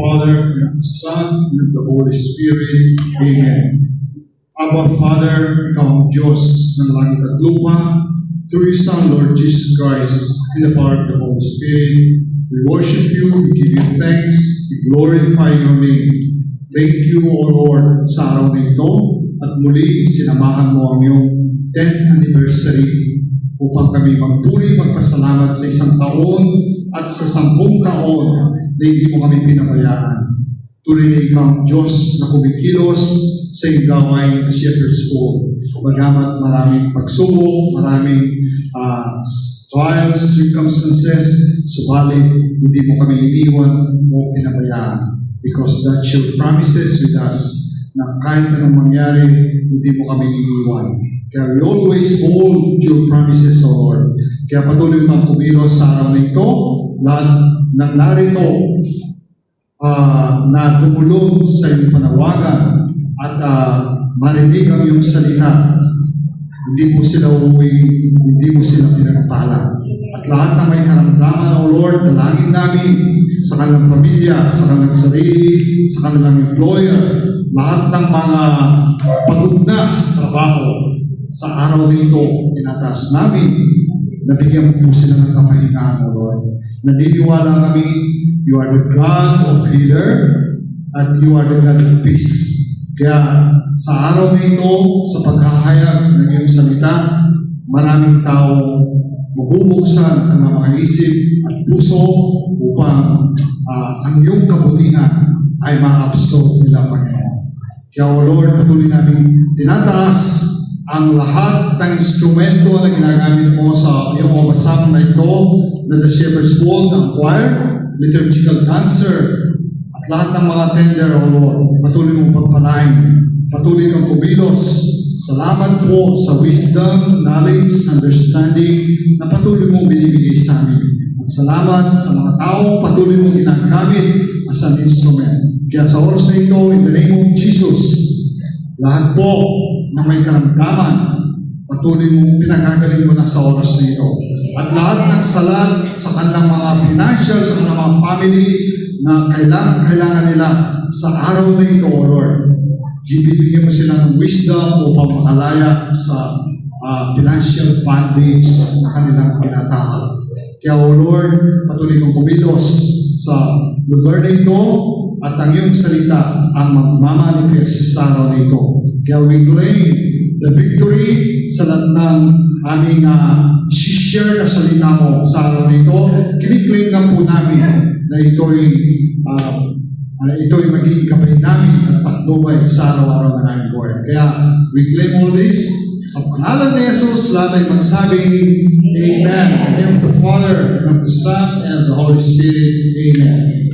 Father, and of the Son, and of the Holy Spirit. Amen. Abba, Father, ikaw ang Diyos ng langit at lupa, through His Son, Lord Jesus Christ, in the power of the Holy Spirit, we worship you, we give you thanks, we glorify your name. Thank you, O Lord, sa araw na ito, at muli sinamahan mo ang iyong 10th anniversary upang kami magpuri, magpasalamat sa isang taon at sa 10 taon na hindi mo kami pinabayaan. Tuloy na ikaw ang Diyos na kumikilos sa iyong gawain na Shepherd's School. Bagamat maraming pagsubok, maraming trials, circumstances, subalit hindi mo kami iniwan o pinabayaan. Because that's your promises with us, na kahit anong mangyari, hindi mo kami iniwan. Kaya we always hold your promises, O Lord. Kaya patuloy kang kumilos sa araw na ito, lahat ng narito na tumulong sa iyong panawagan at marinig ang iyong salita. Hindi mo sila uuwi, hindi mo sila pinagpala. At lahat na may karamdaman, O Lord, dalangin namin sa kanilang pamilya, sa kanilang sarili, sa kanilang employer, lahat ng mga pagod na sa trabaho, sa araw na ito, tinataas namin, nabigyan mo po sila ng kapahingaan, O Lord. Naniniwala kami, you are the God of healer, at you are the God of peace. Kaya sa araw na ito, sa paghahayag ng iyong salita, maraming tao mabubuksan ang mga isip at puso upang ang iyong kabutihan ay ma-absorb nila, Panginoon. Kaya, O Lord, patuloy namin tinataas ang lahat ng instrumento na ginagamit mo sa iyong obasan na ito, na the Shepherd's School, ang choir, liturgical dancer, at lahat ng mga tender, O Lord, patuloy mong pagpalain, patuloy kang kumilos. Salamat po sa wisdom, knowledge, understanding na patuloy mong binibigay sa amin. At salamat sa mga tao patuloy mong ginagamit as an instrument. Kaya sa oras na ito, in the name of Jesus, lahat po na may karamdaman, patuloy mong pinagagaling mo na sa oras na ito. At lahat ng salat sa kanilang mga financial, sa kanilang mga family na kailangan nila sa araw na ito, O Lord. Ibibigyan mo sila ng wisdom upang makalaya sa financial bondage na kanilang tinatahal. Kaya, O Lord, patuloy kong kumilos sa lugar na ito at ang iyong salita ang magmamanifest sa araw na ito. Kaya we claim the victory sa lahat ng aming share na salita mo sa araw na ito. Kiniklaim na po namin na ito'y magiging gabay namin at patnubay sa araw-araw na namin buhay. Kaya we claim all this sa pangalan ni Jesus, lahat ay magsabing Amen. In the name of the Father, and of the Son, and of the Holy Spirit. Amen.